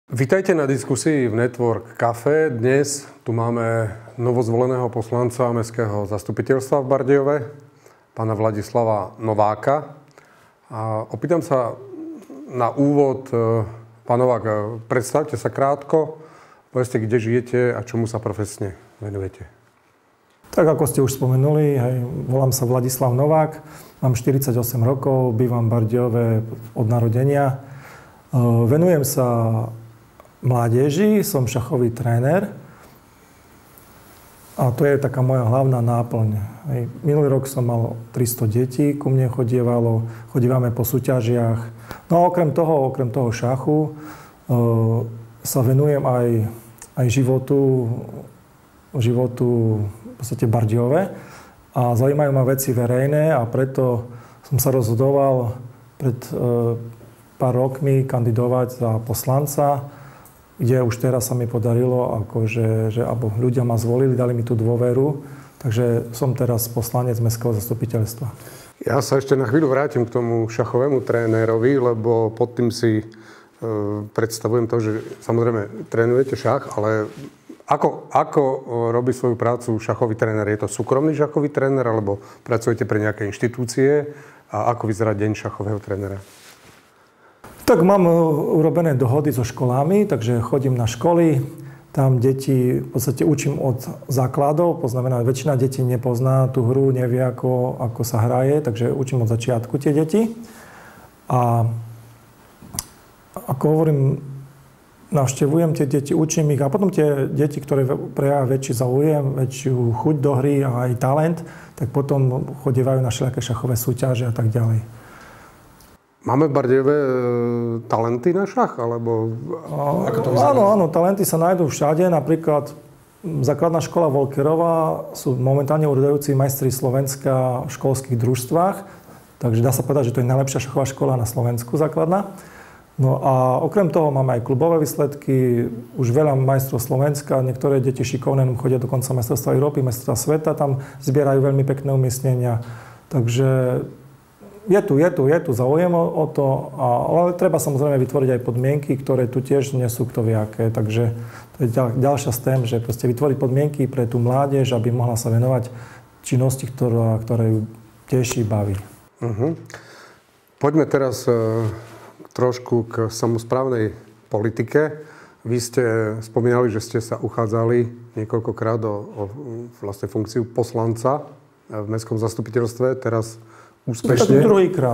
Vítajte na diskusii v Network Cafe. Dnes tu máme novozvoleného poslanca Mestského zastupiteľstva v Bardejove, pána Vladislava Nováka. A opýtam sa na úvod, pán Novák, predstavte sa krátko, povedzte, kde žijete a čomu sa profesne venujete. Tak ako ste už spomenuli, volám sa Vladislav Novák, mám 48 rokov, bývam v Bardejove od narodenia. Venujem sa mládeži, som šachový tréner a to je taká moja hlavná náplň. Minulý rok som mal 300 detí, ku mne chodívame po súťažiach. No a okrem toho šachu sa venujem aj životu v podstate v Bardejove a zaujímajú ma veci verejné a preto som sa rozhodoval pred pár rokmi kandidovať za poslanca, kde už teraz sa mi podarilo, alebo ľudia ma zvolili, dali mi tú dôveru, takže som teraz poslanec Mestského zastupiteľstva. Ja sa ešte na chvíľu vrátim k tomu šachovému trénerovi, lebo pod tým si predstavujem to, že samozrejme trénujete šach, ale ako robí svoju prácu šachový tréner? Je to súkromný šachový tréner, alebo pracujete pre nejaké inštitúcie? A ako vyzerá deň šachového trénera? Tak mám urobené dohody so školami, takže chodím na školy, tam deti v podstate učím od základov, to znamená, väčšina detí nepozná tú hru, nevie, ako sa hraje, takže učím od začiatku tie deti. A ako hovorím, navštevujem tie deti, učím ich a potom tie deti, ktoré prejavia väčší záujem, väčšiu chuť do hry a aj talent, tak potom chodívajú na všelijaké šachové súťaže a tak ďalej. Máme v Bardejove talenty na šach? Alebo ako to vyzerá? Áno, talenty sa nájdú všade. Napríklad základná škola Volkerova sú momentálne urodujúci majstri Slovenska v školských družstvách. Takže dá sa povedať, že to je najlepšia šachová škola na Slovensku základná. No a okrem toho máme aj klubové výsledky. Už veľa majstrov Slovenska. Niektoré deti šikovné chodia dokonca majstrovstvá Európy, majstrovstvá sveta. Tam zbierajú veľmi pekné umiestnenia. Takže je tu záujem o to, ale treba samozrejme vytvoriť aj podmienky, ktoré tu tiež nie sú kto vie aké. Takže to je ďalšia z tém, že proste vytvoriť podmienky pre tú mládež, aby mohla sa venovať činnosti, ktoré ju teší, baví. Uh-huh. Poďme teraz trošku k samosprávnej politike. Vy ste spomínali, že ste sa uchádzali niekoľkokrát o vlastne funkciu poslanca v Mestskom zastupiteľstve. Teraz úspešne.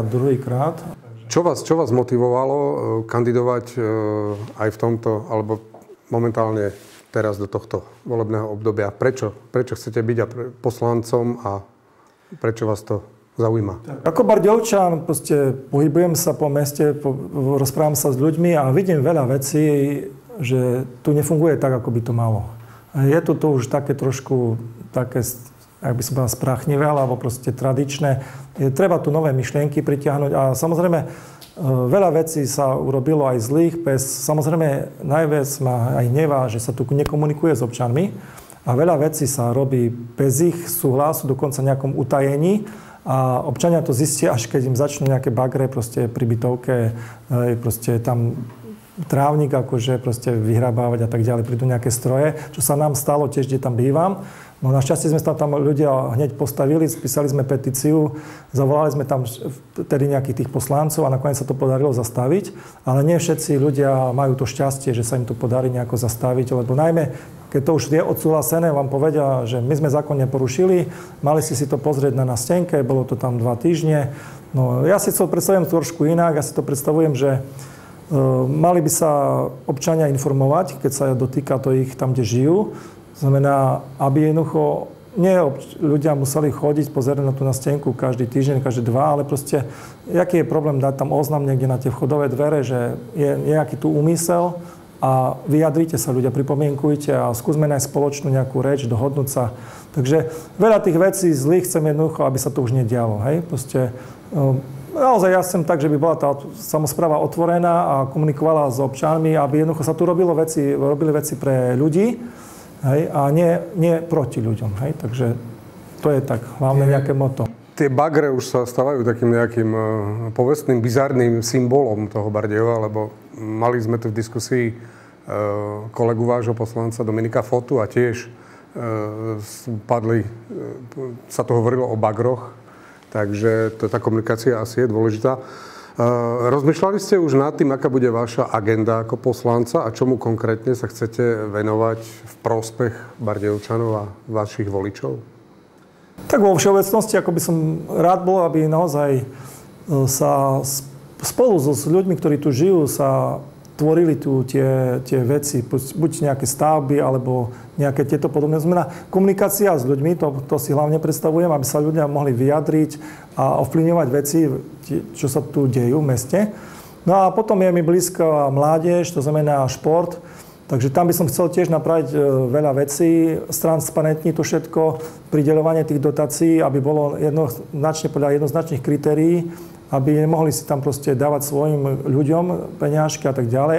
Druhýkrát. Čo vás motivovalo kandidovať aj v tomto, alebo momentálne teraz do tohto volebného obdobia? Prečo chcete byť poslancom a prečo vás to zaujíma? Ako Bardejovčan proste pohybujem sa po meste, rozprávam sa s ľuďmi a vidím veľa vecí, že tu nefunguje tak, ako by to malo. Je to už také trošku ak by som povedal, spráchnivé, alebo proste tradičné. Treba tu nové myšlienky pritiahnuť a samozrejme veľa vecí sa urobilo aj zlých. Samozrejme najviac ma aj hnevá, že sa tu nekomunikuje s občanmi a veľa vecí sa robí bez ich súhlasu, dokonca nejakom utajení a občania to zistia, až keď im začnú nejaké bagre proste pri bytovke, proste tam trávnik akože proste vyhrabávať a tak ďalej, prídu nejaké stroje, čo sa nám stalo tiež, kde tam bývam. No našťastie sme tam ľudia hneď postavili, spísali sme petíciu, zavolali sme tam tedy nejakých tých poslancov a nakoniec sa to podarilo zastaviť. Ale nie všetci ľudia majú to šťastie, že sa im to podarí nejako zastaviť, lebo najmä, keď to už je odsúhlasené, vám povedia, že my sme zákon neporušili, mali si to pozrieť na stenke, bolo to tam 2 týždne. No ja si to predstavujem trošku inak, ja si to predstavujem, že mali by sa občania informovať, keď sa dotýka to ich tam, kde žijú. Znamená, aby jednoducho ľudia museli chodiť, pozerať na tú stenku každý týždeň, každé 2, ale proste, aký je problém dať tam oznam niekde na tie vchodové dvere, že je nejaký tu úmysel a vyjadrite sa ľudia, pripomienkujte a skúsme nájsť spoločnú nejakú reč, dohodnúť sa. Takže veľa tých vecí zlých chcem jednoducho, aby sa to už nedialo. Hej? Proste, naozaj ja chcem tak, že by bola tá samospráva otvorená a komunikovala s občanmi, aby jednoducho sa tu robili veci pre ľudí, hej? A nie proti ľuďom. Hej? Takže to je tak hlavne nejaké motto. Tie bagre už sa stávajú takým nejakým povestným, bizarným symbolom toho Bardejova, lebo mali sme tu v diskusii kolegu vášho poslanca Dominika Fotu a tiež sa to hovorilo o bagroch, takže tá komunikácia asi je dôležitá. Rozmýšľali ste už nad tým, aká bude vaša agenda ako poslanca a čomu konkrétne sa chcete venovať v prospech Bardejovčanov a vašich voličov? Tak vo všeobecnosti, ako by som rád bol, aby naozaj sa spolu s ľuďmi, ktorí tu žijú, sa tvorili tu tie veci, buď nejaké stavby, alebo nejaké tieto podobné zmena. Komunikácia s ľuďmi, to si hlavne predstavujem, aby sa ľudia mohli vyjadriť a ovplyvňovať veci, čo sa tu dejú v meste. No a potom je mi blízka mládež, to znamená šport. Takže tam by som chcel tiež napraviť veľa vecí, transparentniť to všetko, prideľovanie tých dotácií, aby bolo jednoznačne podľa jednoznačných kritérií, aby nemohli si tam proste dávať svojim ľuďom peňažky a tak ďalej.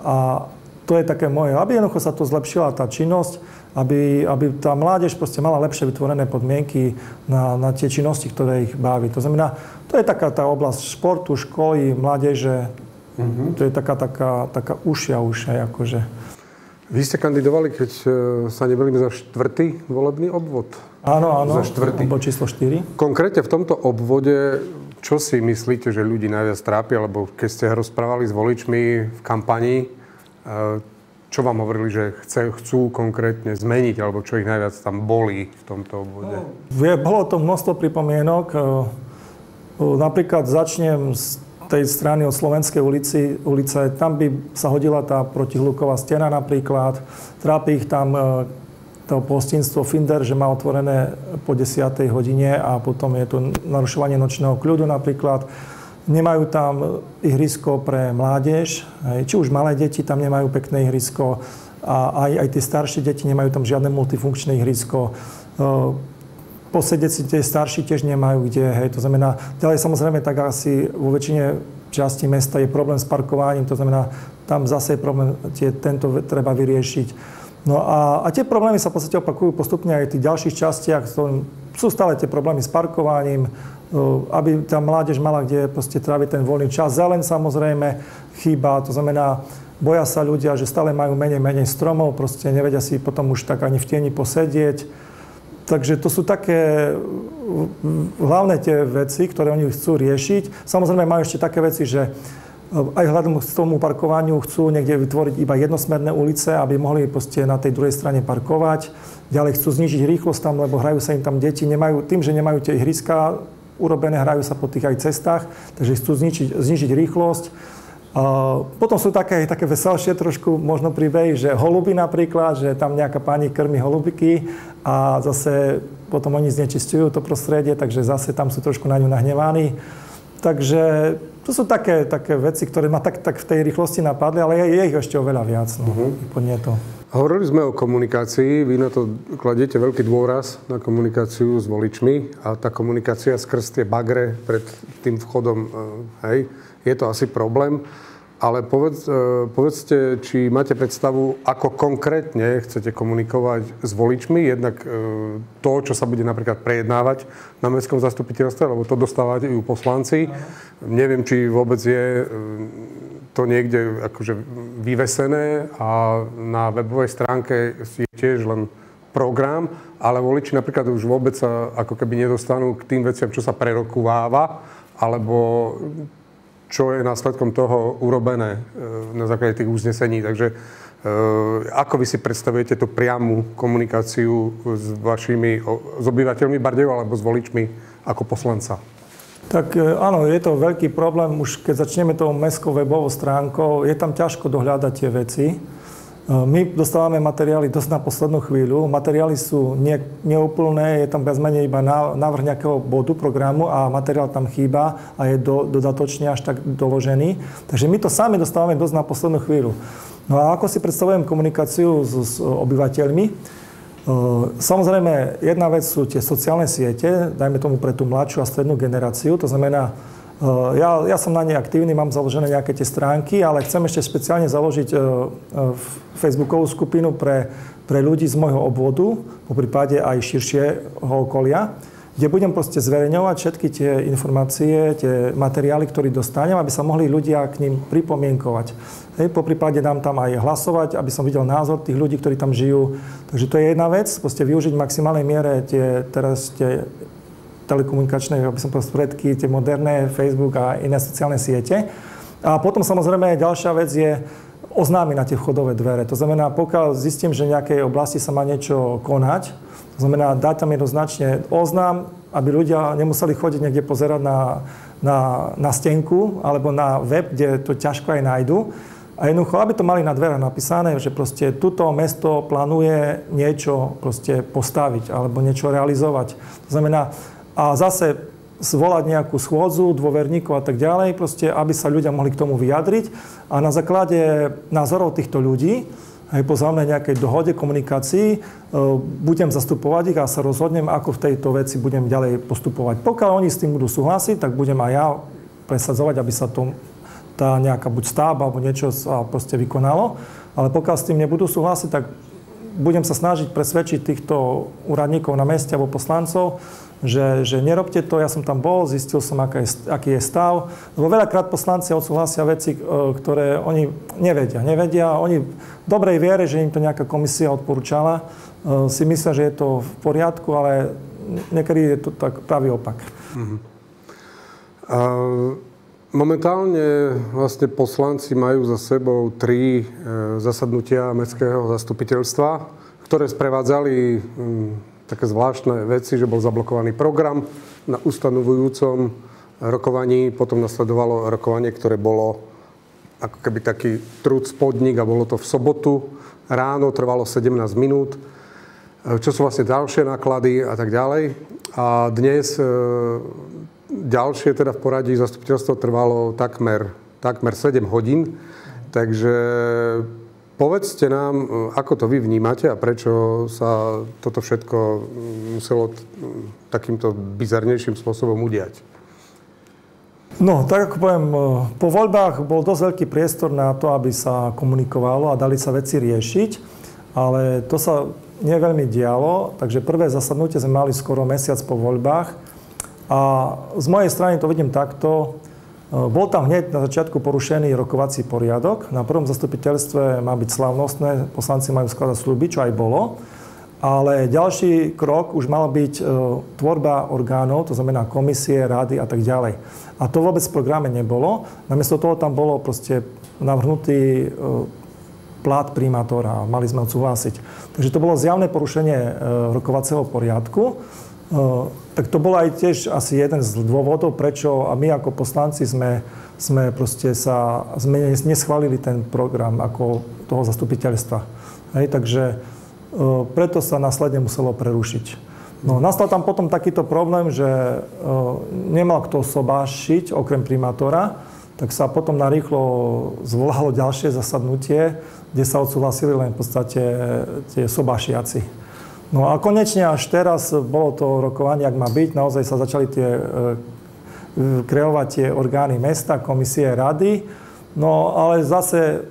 A to je také moje, aby jednoducho sa to zlepšila tá činnosť, aby tá mládež proste mala lepšie vytvorené podmienky na tie činnosti, ktoré ich baví. To znamená, to je taká tá oblasť športu, školy, mládeže. To je taká užšia, akože. Vy ste kandidovali, keď sa nebudeme za 4. volebný obvod? Áno, za 4. obvod číslo 4. Konkrétne v tomto obvode, čo si myslíte, že ľudí najviac trápi, alebo keď ste rozprávali s voličmi v kampani, čo vám hovorili, že chcú konkrétne zmeniť, alebo čo ich najviac tam bolí v tomto obvode? Bolo to množstvo pripomienok. Napríklad začnem z tej strany od Slovenskej ulice, tam by sa hodila tá protihluková stena napríklad. Trápi ich tam to pohostinstvo Finder, že má otvorené po 10. hodine a potom je to narušovanie nočného kľudu napríklad. Nemajú tam ihrisko pre mládež, či už malé deti tam nemajú pekné ihrisko a aj tie staršie deti nemajú tam žiadne multifunkčné ihrisko. Posedieť si tie starší tiež nemajú kde, hej, to znamená, ďalej samozrejme tak asi vo väčšine časti mesta je problém s parkovaním, to znamená, tam zase je problém, tento treba vyriešiť. No a tie problémy sa v podstate opakujú postupne aj v tých ďalších častiach, sú stále tie problémy s parkovaním, aby tá mládež mala kde proste tráviť ten voľný čas. Zeleň samozrejme chýba, to znamená, boja sa ľudia, že stále majú menej stromov, proste nevedia si potom už tak ani v tieni posedieť. Takže to sú také hlavné tie veci, ktoré oni chcú riešiť. Samozrejme majú ešte také veci, že aj vzhľadom k tomu parkovaniu chcú niekde vytvoriť iba jednosmerné ulice, aby mohli proste na tej druhej strane parkovať. Ďalej chcú znížiť rýchlosť tam, lebo hrajú sa im tam deti. Tým, že nemajú tie ihriská urobené, hrajú sa po tých aj cestách, takže chcú znížiť rýchlosť. Potom sú také veselšie trošku možno príbehy, že holuby napríklad, že tam nejaká pani krmi holubiky a zase potom oni znečistujú to prostredie, takže zase tam sú trošku na ňu nahnevaní. Takže to sú také veci, ktoré ma tak v tej rýchlosti napadli, ale je ich ešte oveľa viac. Hovorili sme o komunikácii, vy na to kladiete veľký dôraz na komunikáciu s voličmi a tá komunikácia skrz tie bagre pred tým vchodom, hej, je to asi problém. Ale povedzte, či máte predstavu, ako konkrétne chcete komunikovať s voličmi, jednak to, čo sa bude napríklad prejednávať na mestskom zastupiteľstve, lebo to dostávajú poslanci. Neviem, či vôbec je to niekde akože vyvesené a na webovej stránke je tiež len program, ale voliči napríklad už vôbec sa ako keby nedostanú k tým veciam, čo sa prerokováva, alebo čo je následkom toho urobené na základe tých uznesení. Takže ako vy si predstavujete tú priamu komunikáciu s obyvateľmi Bardejova alebo s voličmi ako poslanca? Tak áno, je to veľký problém. Už keď začneme tou mestskou webovou stránkou, je tam ťažko dohľadať tie veci. My dostávame materiály dosť na poslednú chvíľu. Materiály sú neúplné, je tam viac menej iba návrh nejakého bodu programu a materiál tam chýba a je dodatočne až tak doložený. Takže my to sami dostávame dosť na poslednú chvíľu. No a ako si predstavujem komunikáciu s obyvateľmi? Samozrejme, jedna vec sú tie sociálne siete, dajme tomu pre tú mladšiu a strednú generáciu. To znamená, ja som na nej aktívny, mám založené nejaké tie stránky, ale chcem ešte špeciálne založiť Facebookovú skupinu pre ľudí z môjho obvodu, poprípade aj širšieho okolia, kde budem proste zverejňovať všetky tie informácie, tie materiály, ktoré dostanem, aby sa mohli ľudia k ním pripomienkovať. Poprípade dám tam aj hlasovať, aby som videl názor tých ľudí, ktorí tam žijú. Takže to je jedna vec, proste využiť v maximálnej miere tie telekomunikačné, aby som povedal, spredky, tie moderné, Facebook a iné sociálne siete. A potom samozrejme ďalšia vec je oznámiť na tie vchodové dvere. To znamená, pokiaľ zistím, že v nejakej oblasti sa má niečo konať, to znamená, dať tam jednoznačne oznám, aby ľudia nemuseli chodiť niekde pozerať na stenku alebo na web, kde to ťažko aj nájdu. A jednoducho, aby to mali na dverách napísané, že proste tuto mesto plánuje niečo proste postaviť alebo niečo realizovať. To znamená, a zase zvolať nejakú schôdzu dôverníkov a tak ďalej, proste, aby sa ľudia mohli k tomu vyjadriť. A na základe názorov týchto ľudí, aj po vzájomnej nejakej dohode, komunikácii, budem zastupovať ich a sa rozhodnem, ako v tejto veci budem ďalej postupovať. Pokiaľ oni s tým budú súhlasiť, tak budem aj ja presadzovať, aby sa tá nejaká buď stavba alebo niečo sa proste vykonalo. Ale pokiaľ s tým nebudú súhlasiť, tak budem sa snažiť presvedčiť týchto úradníkov na meste alebo poslancov, že nerobte to, ja som tam bol, zistil som, aký je stav. Lebo veľakrát poslanci odsúhlasia veci, ktoré oni nevedia. Oni v dobrej viere, že im to nejaká komisia odporúčala, si myslia, že je to v poriadku, ale niekedy je to tak pravý opak. Momentálne vlastne poslanci majú za sebou 3 zasadnutia mestského zastupiteľstva, ktoré sprevádzali také zvláštne veci, že bol zablokovaný program na ustanovujúcom rokovaní, potom nasledovalo rokovanie, ktoré bolo ako keby taký trúc podnik a bolo to v sobotu ráno, trvalo 17 minút, čo sú vlastne ďalšie náklady a tak ďalej. A dnes ďalšie teda v poradí zastupiteľstvo trvalo takmer 7 hodín, takže povedzte nám, ako to vy vnímate a prečo sa toto všetko muselo takýmto bizarnejším spôsobom udiať? No, tak ako poviem, po voľbách bol dosť veľký priestor na to, aby sa komunikovalo a dali sa veci riešiť, ale to sa neveľmi dialo, takže prvé zasadnutie sme mali skoro mesiac po voľbách a z mojej strany to vidím takto. Bol tam hneď na začiatku porušený rokovací poriadok. Na prvom zastupiteľstve má byť slávnostné, poslanci majú skladať sľuby, čo aj bolo. Ale ďalší krok už mal byť tvorba orgánov, to znamená komisie, rady a tak ďalej. A to vôbec v programe nebolo. Namiesto toho tam bolo proste navrhnutý plat primátora. Mali sme odsúhlasiť. Takže to bolo zjavné porušenie rokovacieho poriadku. Tak to bol aj tiež asi jeden z dôvodov, prečo a my ako poslanci sme proste sme neschválili ten program ako toho zastupiteľstva. Takže preto sa následne muselo prerušiť. No, nastal tam potom takýto problém, že nemal kto sobášiť okrem primátora, tak sa potom narýchlo zvolalo ďalšie zasadnutie, kde sa odsúhlasili len v podstate tie sobášiaci. No a konečne až teraz bolo to rokovanie, ak má byť. Naozaj sa začali kreovať tie orgány mesta, komisie, rady. No ale zase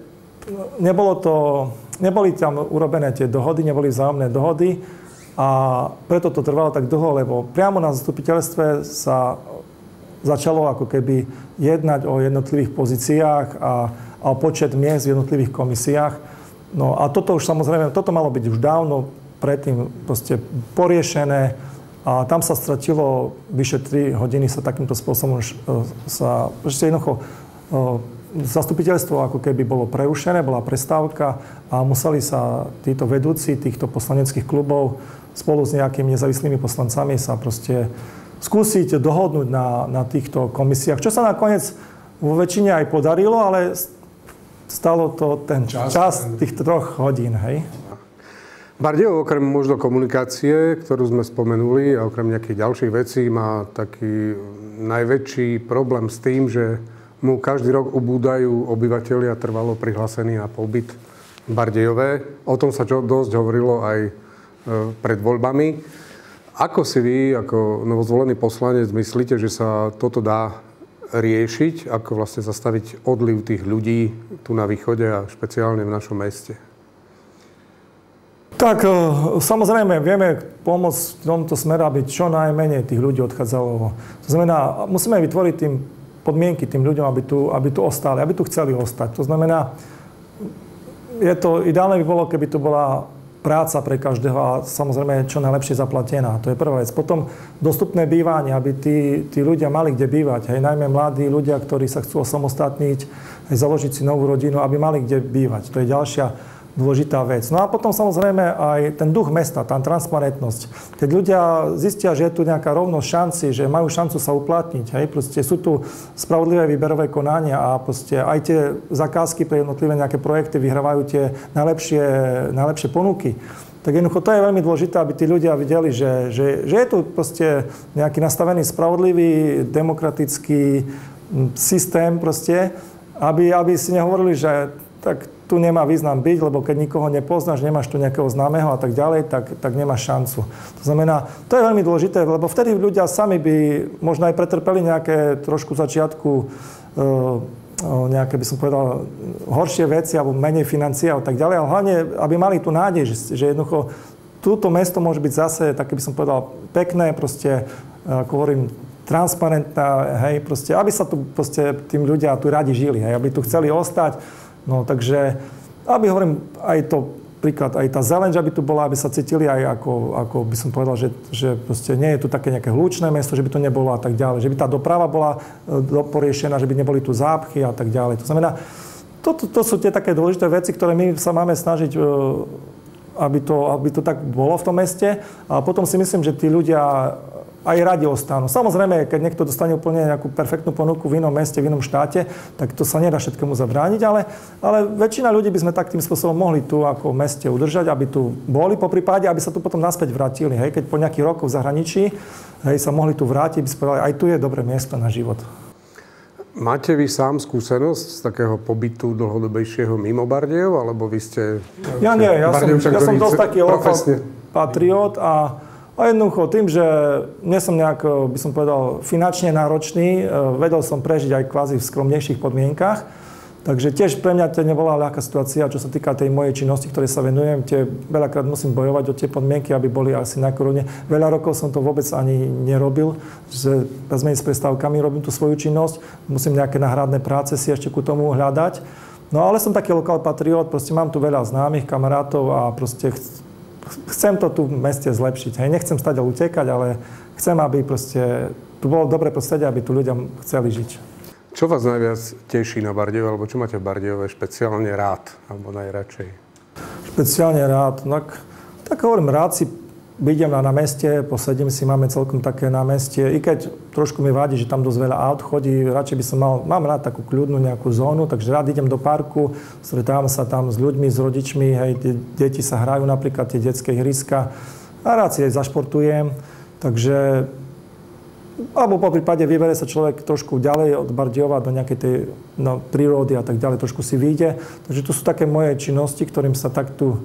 neboli tam urobené tie dohody, neboli vzájomné dohody a preto to trvalo tak dlho, lebo priamo na zastupiteľstve sa začalo ako keby jednať o jednotlivých pozíciách a o počet miest v jednotlivých komisiách. No a toto už samozrejme, toto malo byť už dávno predtým proste poriešené a tam sa stratilo vyše 3 hodiny sa takýmto spôsobom sa ešte jednoducho zastupiteľstvo ako keby bolo prerušené, bola prestávka a museli sa títo vedúci týchto poslaneckých klubov spolu s nejakými nezávislými poslancami sa proste skúsiť dohodnúť na týchto komisiách, čo sa nakoniec vo väčšine aj podarilo, ale stalo to ten čas tých 3 hodín, hej. Bardejov okrem možno komunikácie, ktorú sme spomenuli, a okrem nejakých ďalších vecí má taký najväčší problém s tým, že mu každý rok ubúdajú obyvatelia trvalo prihlásení na pobyt Bardejove. O tom sa dosť hovorilo aj pred voľbami. Ako si vy, ako novozvolený poslanec, myslíte, že sa toto dá riešiť? Ako vlastne zastaviť odliv tých ľudí tu na východe a špeciálne v našom meste? Tak, samozrejme, vieme pomôcť v tomto smere, aby čo najmenej tých ľudí odchádzalo. To znamená, musíme vytvoriť tým podmienky tým ľuďom, aby tu ostali, aby tu chceli ostať. To znamená, ideálne by bolo, keby tu bola práca pre každého a samozrejme čo najlepšie zaplatená. To je prvá vec. Potom dostupné bývanie, aby tí ľudia mali kde bývať. Hej, najmä mladí ľudia, ktorí sa chcú osamostatniť, založiť si novú rodinu, aby mali kde bývať. To je ďalšia dôležitá vec. No a potom samozrejme aj ten duch mesta, tá transparentnosť. Keď ľudia zistia, že je tu nejaká rovnosť šanci, že majú šancu sa uplatniť, hej, proste sú tu spravodlivé výberové konania a proste aj tie zakázky pre jednotlivé nejaké projekty vyhrávajú tie najlepšie ponuky. Tak jednoducho to je veľmi dôležité, aby tí ľudia videli, že je tu proste nejaký nastavený spravodlivý, demokratický systém proste, aby si nehovorili, že tak tu nemá význam byť, lebo keď nikoho nepoznáš, nemáš tu nejakého známeho a tak ďalej, tak nemáš šancu. To znamená, to je veľmi dôležité, lebo vtedy ľudia sami by možno aj pretrpeli nejaké trošku začiatku nejaké, by som povedal, horšie veci alebo menej financií a tak ďalej, ale hlavne, aby mali tú nádej, že jednoducho túto mesto môže byť zase, také by som povedal, pekné, proste, ako hovorím, transparentné, hej, proste, aby sa tu proste tým ľudia tu radi žili, hej, aby tu chceli ostať. No takže, aby hovorím, aj to príklad, aj tá zeleň, aby tu bola, aby sa cítili aj ako by som povedal, že proste nie je tu také nejaké hlučné mesto, že by to nebolo a tak ďalej. Že by tá doprava bola poriešená, že by neboli tu zápchy a tak ďalej. To znamená, to sú tie také dôležité veci, ktoré my sa máme snažiť, aby to tak bolo v tom meste. A potom si myslím, že tí ľudia aj radi ostanú. Samozrejme, keď niekto dostane úplne nejakú perfektnú ponuku v inom meste, v inom štáte, tak to sa nedá všetkému zabrániť, ale väčšina ľudí by sme tak tým spôsobom mohli tu ako v meste udržať, aby tu boli, poprípade, aby sa tu potom naspäť vrátili. Hej? Keď po nejakých rokoch v zahraničí sa mohli tu vrátiť, by sme povedali, aj tu je dobré miesto na život. Máte vy sám skúsenosť z takého pobytu dlhodobejšieho mimo Bardejov, alebo vy ste... Ja nie, ja som dosť taký lokál patriot a jednoducho tým, že nie som nejak, by som povedal, finančne náročný, vedel som prežiť aj kvázi v skromnejších podmienkach. Takže tiež pre mňa to nebola ľahká situácia, čo sa týka tej mojej činnosti, ktorej sa venujem. Veľakrát musím bojovať o tie podmienky, aby boli asi na korune. Veľa rokov som to vôbec ani nerobil, že s prestávkami robím tú svoju činnosť. Musím nejaké náhradné práce si ešte ku tomu hľadať. No ale som taký lokál patriot, proste mám tu veľa známych, kamarátov a proste chcem to tu v meste zlepšiť. Hej, nechcem stať a utekať, ale chcem, aby proste tu bolo dobré prostredie, aby tu ľudia chceli žiť. Čo vás najviac teší na Bardejove, alebo čo máte v Bardejove špeciálne rád, alebo najradšej? Špeciálne rád, tak hovorím, rád si idem na námestie, posedím si, máme celkom také námestie, i keď trošku mi vadí, že tam dosť veľa aut chodí, radšej by som mám rád takú kľudnú nejakú zónu, takže rád idem do parku, stretávam sa tam s ľuďmi, s rodičmi, hej, deti sa hrajú napríklad tie detské ihriska a rád si aj zašportujem, takže alebo po prípade vyberie sa človek trošku ďalej od Bardejova do nejakej tej prírody a tak ďalej, trošku si vyjde, takže to sú také moje činnosti, ktorým sa tak tu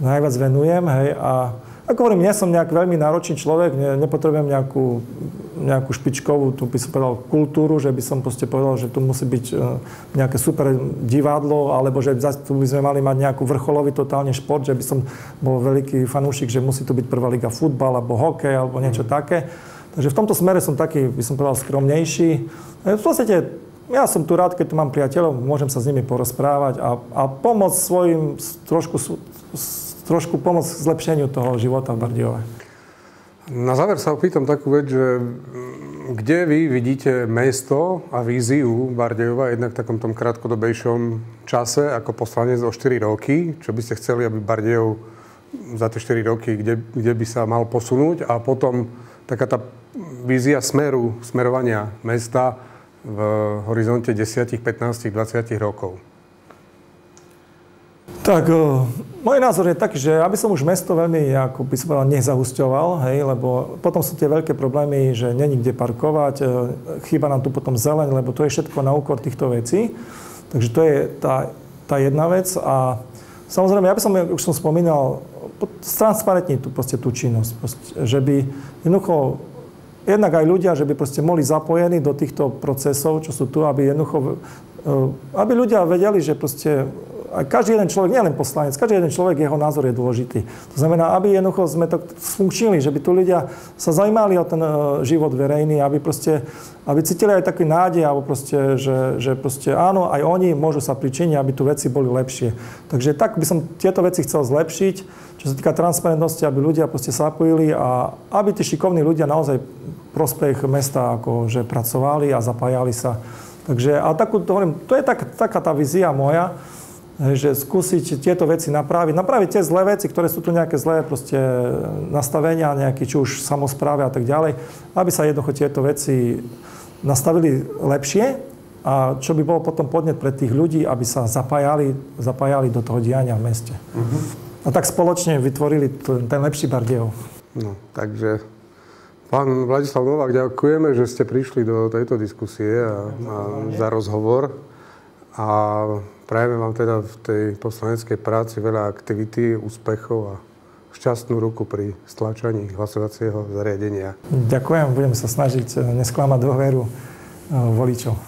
najviac venujem, hej, a ako hovorím, nie som nejak veľmi náročný človek, nepotrebujem nejakú špičkovú, tu by som povedal, kultúru, že by som proste povedal, že tu musí byť nejaké super divadlo, alebo že tu by sme mali mať nejakú vrcholový totálne šport, že by som bol veľký fanúšik, že musí tu byť prvá liga futbal, alebo hokej, alebo niečo také. Takže v tomto smere som taký, by som povedal, skromnejší. V podstate ja som tu rád, keď tu mám priateľov, môžem sa s nimi porozprávať a pomôcť svojim trošku pomôcť zlepšeniu toho života v Bardejove. Na záver sa opýtam takú vec, že kde vy vidíte mesto a víziu Bardejova jednak v takom tom krátkodobejšom čase ako poslanec o 4 roky, čo by ste chceli, aby Bardejov za tie 4 roky, kde by sa mal posunúť a potom taká tá vízia smerovania mesta v horizonte 10, 15, 20 rokov. Tak, môj názor je taký, že aby som už mesto veľmi, ako by som povedal, nezahusťoval, hej, lebo potom sú tie veľké problémy, že není kde parkovať, chýba nám tu potom zeleň, lebo to je všetko na úkor týchto vecí. Takže to je tá jedna vec a Samozrejme, ja by som, už som spomínal, transparentniť tú činnosť. Že by jednoducho, jednak aj ľudia, že by mohli zapojení do týchto procesov, čo sú tu, aby aby ľudia vedeli, že aj každý jeden človek, nielen poslanec, každý jeden človek, jeho názor je dôležitý. To znamená, aby jednoducho sme to sfunkčnili, že by tu ľudia sa zaujímali o ten život verejný, aby cítili aj taký nádej, alebo že áno, aj oni môžu sa pričiniť, aby tu veci boli lepšie. Takže tak by som tieto veci chcel zlepšiť, čo sa týka transparentnosti, aby ľudia sa zapojili a aby tí šikovní ľudia naozaj prospech mesta akože pracovali a zapájali sa. Takže, a to je taká tá vízia moja, že skúsiť tieto veci napraviť tie zlé veci, ktoré sú tu nejaké zlé nastavenia, nejaké či už samosprávy a tak ďalej, aby sa jednoducho tieto veci nastavili lepšie a čo by bolo potom podnet pre tých ľudí, aby sa zapájali do toho diania v meste. A tak spoločne vytvorili ten lepší Bardejov. No, takže pán Vladislav Novák, ďakujeme, že ste prišli do tejto diskusie a za rozhovor. A prajeme vám teda v tej poslaneckej práci veľa aktivity, úspechov a šťastnú ruku pri stlačaní hlasovacieho zariadenia. Ďakujem, budem sa snažiť nesklamať dôveru voličov.